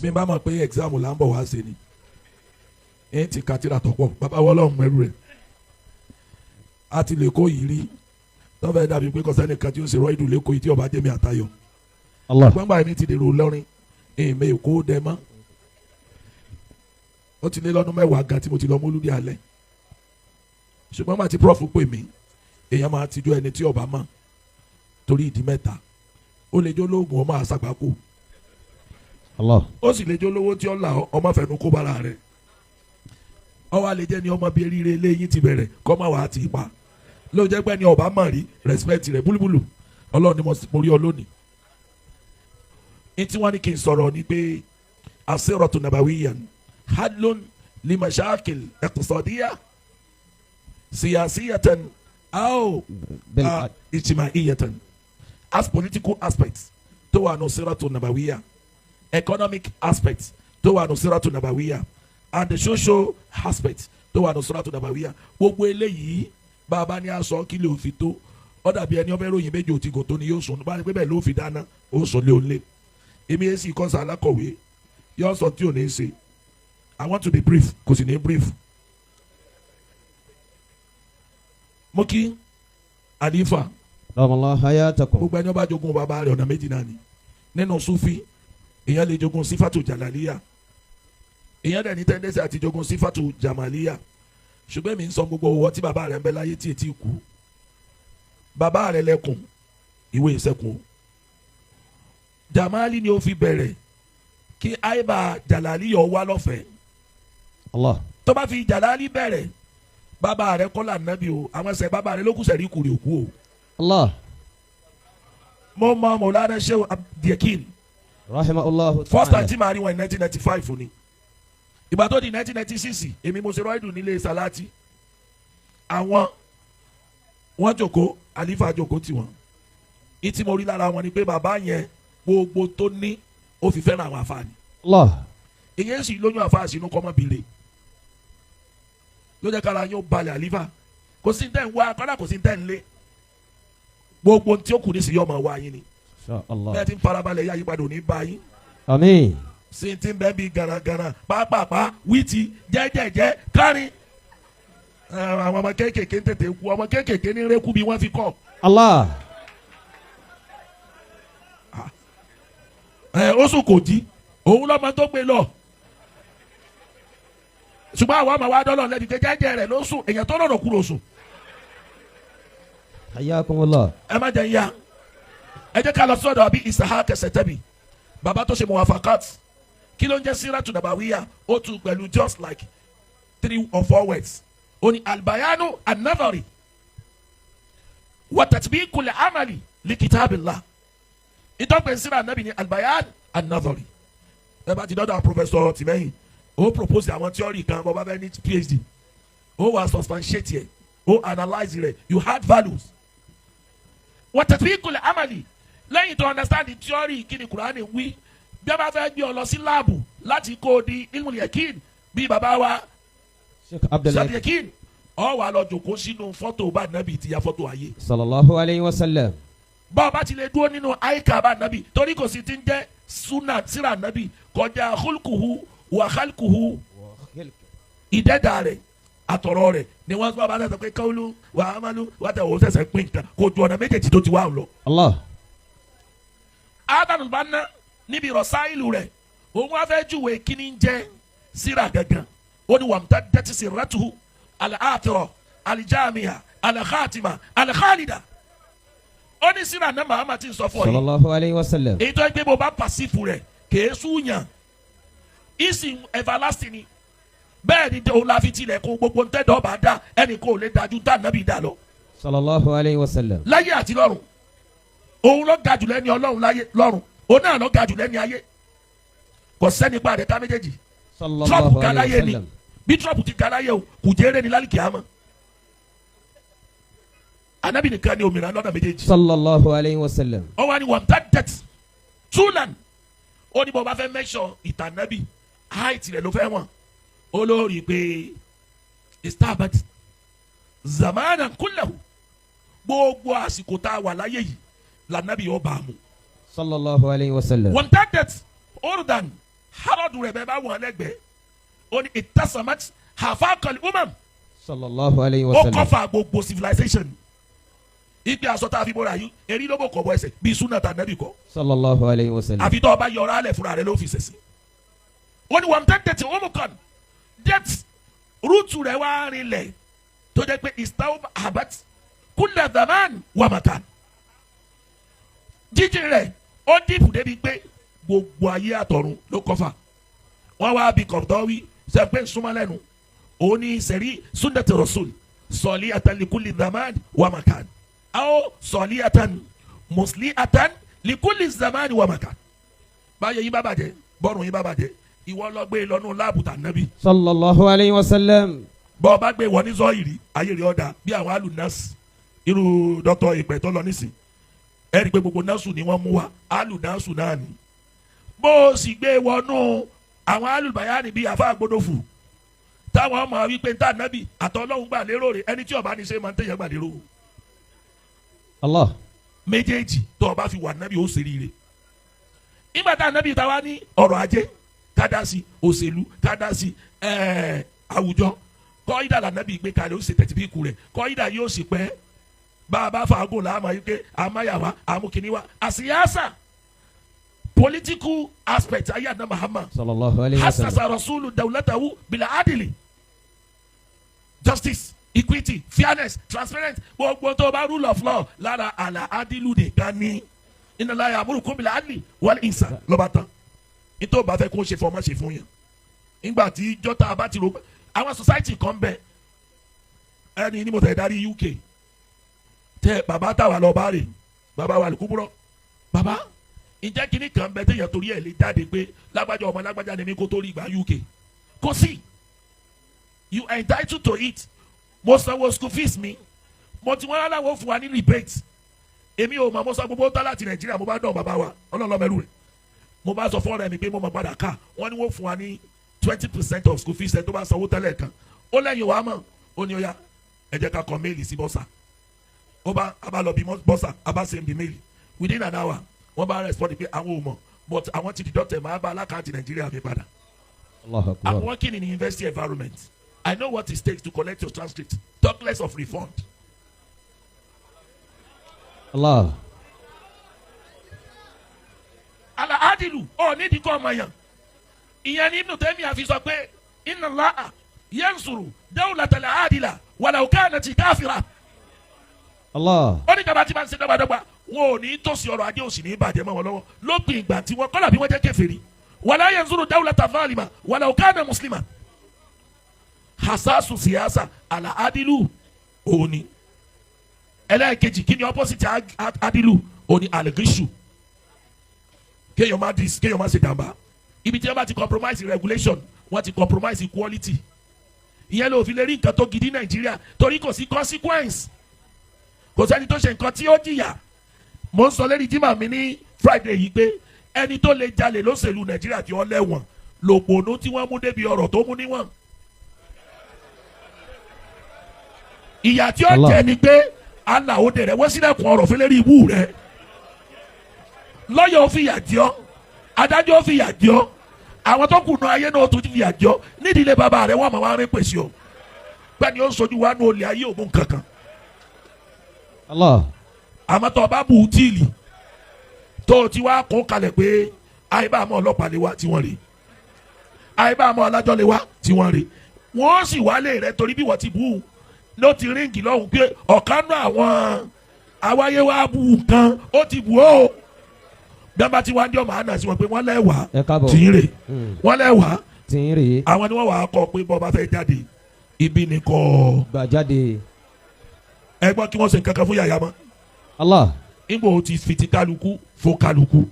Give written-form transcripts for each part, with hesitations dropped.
mi bá mọ̀ pé exam là ń bọ̀ wá ṣe ni ẹ̀ ti kàtìrà tọ̀pọ̀ bàbá wọlọ́run mẹ́rù rẹ̀ a ti lè kó yìí rí tọ́fẹ̀ dàbí pé kọ́sẹ́nì kan tí ó ṣe rọ́ ìdùn lẹ́kọ̀ọ́ yìí tí ọba jẹ́mi àtayọ̀ gbọ́ngbà mi ti dèrò lọ́rin èèmẹ̀ èkó dẹ mọ́ ó ti lé lọ́dún mẹ́wàá gan tí mo ti lọ mọ́lúdí alẹ́ ṣùgbọ́n màá ti prof pè mí èèyàn máa ti jó ẹni tí ọba mọ̀ torí ìdí mẹ́ta ó lè jó lóògùn ọmọ àṣàgbákò ó sì lè jó lówó tí ó là ọmọ fẹnu kó bára rẹ̀ ọwọ́ àlè jẹ́ ni ọmọ bíi eríire eléyìí ti bẹ̀rẹ̀ kọ́ máa wà á ti pa ló jẹ́ pé ni ọba mọ̀ rí respect rẹ̀ búlúbúlù ọlọ́run ni mo rí ọ lónìí ní tí wọ́n ní kí n sọ̀rọ̀ ni pé asiratu nabawiyan hadlun limashakil iqtisadiyya siyasiyatan aw ijtimaiyatan as political aspects tó wà ní siratu nabawiya economic aspects tó wà ní siratu nabawiya and the social aspect tó wà ní siratu nabawiya gbogbo eléyìí bàbá ní aṣọ kí lè òfin tó ó dàbí ẹni ọbẹ̀ ròyìn méjì òtí kò tó ni yóò sùn bá ní pé bẹ́ẹ̀ ló fi dáná ó sùn lé olé èmi yẹn sì kọ́sà alákọ̀wé yóò sọ tí ò ní ṣe I want to be brief kò sì ní brief. mo kí àlífà gbogbo ẹni ọba jogún bàbá rẹ̀ ọ̀nà méjì náà ni nínú sufi èèyàn lè jogún sífàtù jàlálíyà èèyàn dẹ̀ ní tẹ́ndẹ́sì àti jogún sífàtù jàmálíyà ṣùgbọ́n mi ń sọ gbogbo owó tí bàbá rẹ̀ ń bẹ láyé tí etí kú bàbá rẹ̀ lẹ́kùn ìwé ìsẹ́kùn jamali ni ó fi bẹ̀rẹ̀ kí àìbá jalali yọ wá lọ́fẹ̀ẹ́ tó bá fi jalali bẹ̀rẹ̀ bàbá rẹ̀ kọ́ là nàbí o àwọn ẹsẹ̀ bàbá rẹ̀ ló kù sẹ̀rí kùrì òkú o. mo mọ Mawlana Sheikh Abdiakin first time tí màá rí wọn ní 1995 ni ìgbà tó di 1996 èmi mo ṣe rọ́ìdù nílé Salati àwọn wọ́n jòkó àlífà jòkó tiwọn ìtì mo rí lára wọn ni pé bàbá yẹn gbogbo tó ní ó fi fẹ́ràn àwọn àfààní. ìyẹn sì lóyún àfàà sínú kọ́mọ́bìnrin ló jẹ́ kára yóò balẹ̀ àlífà kò sí tẹ̀ ń wá kọ́dà kò sí tẹ̀ ń lé gbogbo tí ó kù ní sí yọ̀ máa wá yín ni bẹ́ẹ̀ tí ń farabalẹ̀ yá yípadà òní bá yín. àmín. sí ti ń bẹ́ẹ̀ bí garagara pàápàá wíìtì jẹ́jẹ́jẹ́ kárin àwọn ọmọ kéékèèké ń tètè kú ọmọ kéékèèké ní rékú bí wọ́n fi kọ́. Oṣù kò jí òun lọ́mọ tó gbé lọ ṣùgbọ́n àwọn ọmọ wa dọ́lọ̀ lẹ́bi jẹ́jẹ́ rẹ̀ ló sùn èèyàn tó rọrùn kúrò sùn. Jazakumullah. ẹ má jẹ ìyá ẹ jẹ́ ká lọ sọ́dọ̀ àbí Ishaq Satabi bàbá tó ṣe muwafakat kí ló ń jẹ́ síratu nabawiya ó tún pẹ̀lú just like 3 or 4 words ó ní albayanu an-nadhari wa tatbiqul amali li kitabillah ìtọ́pẹ̀ síra nàbì ní albayan an-nadhari ẹ bá ti dọ́dọ̀ professor tìmẹ́yìn ó propose àwọn theory kan bọ́ bá bẹ́ẹ̀ ní PhD ó wà substantiate yẹ ó analyse rẹ̀ you had values wa tatbiqul amali lẹ́yìn tó understand the theory kí ni Kùránì wí bí a bá fẹ́ gbé ọ lọ sí láàbù láti kó o di ilmul yakin bí bàbá wa Sheikh Yakin ọ wà lọ jòkó sínú fọ́tò bá nàbì ti ya fọ́tò ayé. sallallahu alayhi wa sallam. bá ọba ti lè dúró nínú àyíká bá nàbì torí kò sí ti ń jẹ́ sunna síra nàbì kọjá khulquhu wa khalquhu ìdẹ́dà rẹ̀ àtọ̀rọ̀ rẹ̀ ni wọ́n bá bá sọ pé qawlu wa amalu wà tẹ̀ wọ́n sẹ̀sẹ̀ pín nǹkan kò ju ọ̀nà méjèèjì tó ti wá lọ. Adanu bá ná níbi rọ̀sáìlù rẹ̀ òun wá fẹ́ júwe kíní jẹ́ síra gangan ó ní wàmúta dẹ́tí sí rẹ́tuhu al-athira al-jami'a al-khatima al-khalida ó ní síra náà Muhammad ti sọ fún ọ yìí sallallahu alayhi wa sallam èyí tó ń gbé bó bá pàṣífù rẹ̀ kèé súnyàn ìsìn everlasting ni bẹ́ẹ̀ ni òun la fi tilẹ̀ kó gbogbo ntẹ́dọ̀ bá dá ẹnì kó lè dájú tá nàbì dá lọ. sallallahu alayhi wa sallam. láyé àti lọ́run òun ló ga jù lẹ́ni ọlọ́run láyé lọ́run òun náà ló ga jù lẹ́ni ayé kò sẹ́ni pa àdẹ́ta méjèèjì Trump ga láyé ni bí Trump ti ga láyé o kò jẹ́rẹ́ ni lálùkì àmọ́ anabi nìkan ni òmìnira lọ́dọ̀ méjèèjì. sallallahu alayhi wa sallam. ó wá ní wàmúta det tulan ó ní bó bá fẹ́ mẹ́sọ̀ ìtànàbì height rẹ̀ ló fẹ́ wọ̀n olórí pé istabat zamanan kullahu gbogbo àsìkò tá a wà láyé yìí lànàbì yóò bá a mú. sallallahu alayhi wa sallam. wàmúta det ordan Haradu rẹ̀ bẹ́ẹ̀ bá wọ̀n lẹ́gbẹ̀ẹ́ ó ní ìtàsàmát hafaqal umam sallallahu alayhi wa ó sallam. kọ́fà gbogbo civilization ibi aṣọ tá a fi bóra yìí erí ló bò kọ̀ bọ́ ẹsẹ̀ bíi sunna tà nẹ́bì kọ́ sallallahu alayhi wa sallam. àfi tó o bá yọra alẹ̀ fúnra rẹ̀ ló fi ṣẹ̀sìn ó ní wọ́n tẹ́ tẹ̀tì ó mú kan det rúùtù rẹ̀ wá rinlẹ̀ tó jẹ́ pé istaw habat kulla zaman wa makan jíjìn rẹ̀ ó dìbò débi pé gbogbo ayé àtọ̀run ló kọ́fà wọ́n wá bí kọ̀tọ́wí sẹ́pẹ́ súnmọ́lẹ́nu òun ní sẹ́rí sunnati rasul sọ̀lí atan likulli zaman wa makan aw sọ̀lí atan musli atan likulli zaman wa makan báyẹ̀ yín bá bàjẹ́ bọ́ọ̀rùn yín bá bàjẹ́ ìwọ lọ gbé lọ́nu láàbù tà nàbí. sallallahu alayhi wa sallam. bọ́ ọ bá gbé wọ ní zọ́ọ̀yìrì ayé rẹ̀ ọ̀dà bí àwọn alùnásì irú dọ́tọ̀ ìpẹ́ tó lọ nísìn ẹ rí i pé gbogbo násù ni wọ́n mú wa alùnásù náà ni bó o sì gbé wọnú àwọn alùbáyánì bíi àfa àgbódòfù táwọn ọmọ wípé tá nàbì àtọ́lọ́hún gbà lérò rẹ̀ ẹni tí ó bá ní ṣe máa ń tẹ̀yẹ̀ gbà lérò. Allah. méjèèjì tó o bá fi wà nàbì ó ṣe rire ìgbà tá nàbì táwa ní ọrọ̀ ajé kádàsí òṣèlú kádàsí àwùjọ kọ́ ìdá la nàbì gbé kalẹ̀ ó ṣe tẹ̀tí bí ikú rẹ̀ kọ́ ìdá yóò sì pẹ́ bá a bá fàágùn làámà yìí pé àmàyàwá àmúkìníwá àṣìyàṣà political aspect ayé àná Muhammad sallallahu alayhi wa sallam. hasasa rasulu dawlatahu bila adili justice equity fairness transparent gbogbo tó bá rule of law lára àlà adilu nìkan ní inna Allaha ya'murukum bil adli wal ihsan lọ́ba tán nítorí bá fẹ́ kó ṣe fún ọmọ ṣe fún yẹn nígbà tí jọ́tà bá ti ro àwọn society kan bẹ ẹni ní mo tẹ̀ darí UK tẹ bàbá táwa lọ bá rè bàbá wa lùkúbúrọ̀ bàbá ǹjẹ́ kínní kan bẹ téèyàn torí ẹ̀ lè jáde pé lágbájá ọmọ lágbájá ni mí kó tó rí ìgbà UK kò sí you are entitled to it mo sanwó school fees mi mo ti wọ́n aláwọ̀ fún wa ní rebate èmi ò mọ̀ mo sọ gbogbo tá láti Nàìjíríà mo bá dán bàbá wa ọlọ́lọ́mẹ́rù rẹ̀ mo bá sọ fọ́ọ̀rọ̀ mi pé mo mọ̀ padà ká wọ́n ní wọ́n fún wa ní 20% of school fees ẹ̀ tó bá sanwó tẹ́lẹ̀ kan ó lẹ́yìn wa mọ̀ ó ní ó yá ẹ jẹ́ ká kọ méèlì sí bọ́sà ó bá a bá lọ bí bọ́sà a bá send the mail within an hour wọ́n bá respond pé àwọn ò mọ̀ but àwọn ti deduct ẹ̀ máa bá alákàntì Nàìjíríà mi padà. Allahu Akbar. I'm working in the university environment. I know what it takes to collect your transcript. Talk less of refund. Allah. Ala adilu ọ ní ìdíkọ̀ ọmọ yẹn. Ìyẹn ní Ibn Taymiyyah fi sọ pé inna Allaha yansuru dawlatal adila walau kanat kafira. Allah. Ó ní kaba tí máa ń ṣe dọ́gbadọ́gba wọn ò ní tòsí ọrọ̀ ajé òsì ní ìbàjẹ́ mọ́ wọn lọ́wọ́ lópin ìgbà tí wọ́n kọ́lá bí wọ́n jẹ́ kèfèrí. Wala yanzuru dawlata zalima walau kana muslima. Hasasu siyasa ala adilu òní. Ẹlẹ́ẹ̀kejì kí ni opposite adilu òní aligishu. Kéèyàn máa dis kéèyàn máa ṣe dàmbà. Ibi tí wọ́n bá ti compromise regulation wọ́n ti compromise equality. Ìyẹn ló fi lè rí nǹkan tó gidi Nàìjíríà torí kò sí consequence. Kò sẹ́ni tó ṣe nǹkan tí ó jìyà. Mo ń sọ lérí jimá mi ní Friday yìí pé ẹni tó lè jalè lóṣèlú Nàìjíríà tí ó lẹ́wọ̀n lòpònú tí wọ́n mú débi ọ̀rọ̀ tó mú níwọ̀n. Ìyà tí ó jẹ ni pé aláwo dẹ̀rẹ̀ wọ́n sílẹ̀kùn ọ̀rọ̀ fún lérí ibú rẹ̀. Lọ́yọ̀ ó fi yà jọ́ adájọ́ ó fi yà jọ́ àwọn tó kùnà ayé náà tó ti fi yà jọ́ nídìí ilé bàbá rẹ̀ wọ́n máa wá rí pèsè o gbẹ́ni ó ń sojú wa ní olè ayé òun kankan. Allah. Àmọ́ tó o bá bu tíìlì tó o ti wá kó kalẹ̀ pé àyíbá àmọ́ ọlọ́pàá lè wá tí wọ́n rí àyíbá àmọ́ alájọ́ lè wá tí wọ́n rí wọ́n sì wálé rẹ̀ torí bí wọ́n ti bú ló ti ríǹgì lọ́hùn pé ọ̀kan náà àwọn awáyé wa bú nǹkan ó ti bú ó bẹ́ẹ̀ tí wọ́n á jọ màá nà sí wọn pé wọ́n lẹ́wàá tí ń rè wọ́n lẹ́wàá tí ń rè àwọn ni wọ́n wàá kọ pé bọ́ bá fẹ́ jáde ibi nìkan gbà jáde. ẹ gbọ́ kí wọ́n ṣe nǹkan kan fún yàyà mọ́. Allah. Igbo ti fiti kálukú fún kálukú.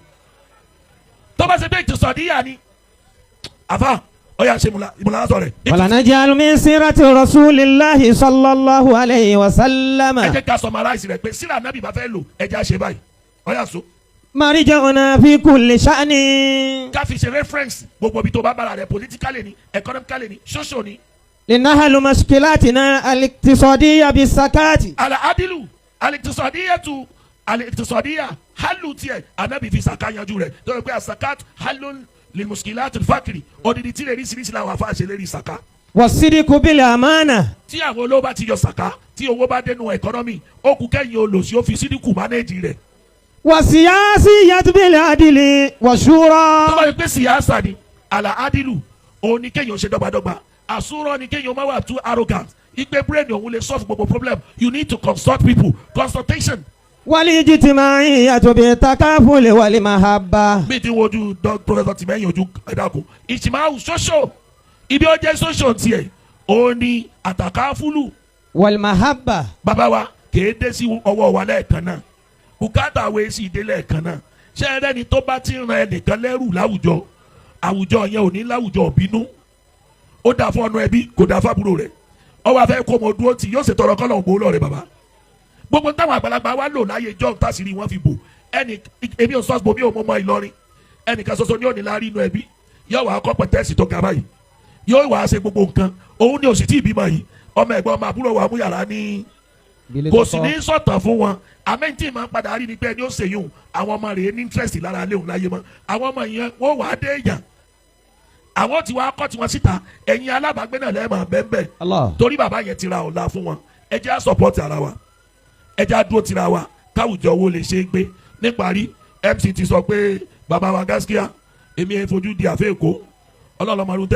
Tó bá ṣe pé ìtìsọ̀díyà ni àfa ọ̀yà ṣe ìmúlá sọ̀rẹ̀. Walanajalu min sirati rasulillahi sallallahu alayhi wa sallam. Ẹ jẹ́ ká summarize rẹ̀ pé síra nábì bá fẹ́ lò ẹ jẹ́ àṣẹ báyìí ọ̀yà so. Marja'una fi kulli sha'ni. Ká fi ṣe reference gbogbo ibi tó bá bára rẹ̀ politically ni economically ni social ni. Linahalu mashkilatina al-iqtisadiyya bis-sakati. Al-adilu al-iqtisadiyya halu tiẹ̀ anabi fi saka yanjú rẹ̀ tó yẹ pé asakat halun limuskilatul fakiri odidi tí lè rí sírísí làwọn afáàṣẹ lérí sàká. wasidiku bil amana. tí àwọn olówó bá ti yọ sàká tí owó bá dénú ẹkọnọmì ó kù kẹ́yìn olòṣì ó fi sídìkù mánéèjì rẹ̀. wasiyasiyatu bil adili washura. tó bá yẹ pé siyasa ni àlà adilu òun ni kéèyàn ṣe dọ́gbadọ́gba àsúrọ̀ ni kéèyàn má wà too arrogant ìgbé brain òun lè solve gbogbo problem you need to consult people consultation. walijitimaiyatu bitakafuli wal mahabba. bí ti wojú professor tìmẹ́yìn ojú ẹ̀dàkùn ìtìmáwù ṣoṣo ibi ó jẹ́ ṣoṣo tiẹ̀ òun ni àtàkáfúlù. wal mahabba. bàbá wa kèé dé sí ọwọ́ wa lẹ́ẹ̀kan náà bùkátà wo èsì ìdè lẹ́ẹ̀kan náà ṣé ẹlẹ́ni tó bá ti ran ẹnìkan lẹ́rù láwùjọ àwùjọ yẹn ò ní láwùjọ bínú ó dà fún ọ̀nà ẹbí kò dà fábúrò rẹ̀ ọwọ́ afẹ́ kó ọmọ dúró tì yóò ṣe tọrọ kọ́lọ̀ ògbó lọ́rẹ̀ bàbá gbogbo táwọn àgbàlagbà wa lò láyé jọ́ tásìrì wọn fi bò ẹnì èmi ò sọ́ọ̀sì bomi ò mọ́ mọ́ Ìlọrin ẹnìkan ṣoṣo ní òní láàrin inú ẹbí yóò wá kọ́ pẹ̀tẹ́sì tó ga báyìí yóò wá ṣe gbogbo nǹkan òun ni òsì tí ìbímọ yìí ọmọ ẹ̀gbọ́n ọmọ àbúrò wa mú yàrá ní kò sì ní sọ̀tàn fún wọn àmẹ́ntì máa ń padà rí ni pé ẹni ó ṣèyún àwọn ọmọ rẹ̀ ní interest lára léhùn láyé mọ́ àwọn ọmọ yẹn wọ́n wàá dé èèyàn àwọn tí wàá kọ́ tiwọn síta ẹ̀yin alábàágbé náà lẹ́ẹ̀mọ̀ bẹ́ẹ̀ torí bàbá yẹn ti ra ọ̀la fún wọn ẹ jẹ́ á support ara wa ẹ jẹ́ á dúró tira wa káwùjọ wo lè ṣe é gbé níparí MC ti sọ pé bàbá wa gáskíà èmi ẹ̀ fojú di àfẹ́ èkó ọlọ́lọ́mọdún tẹ́.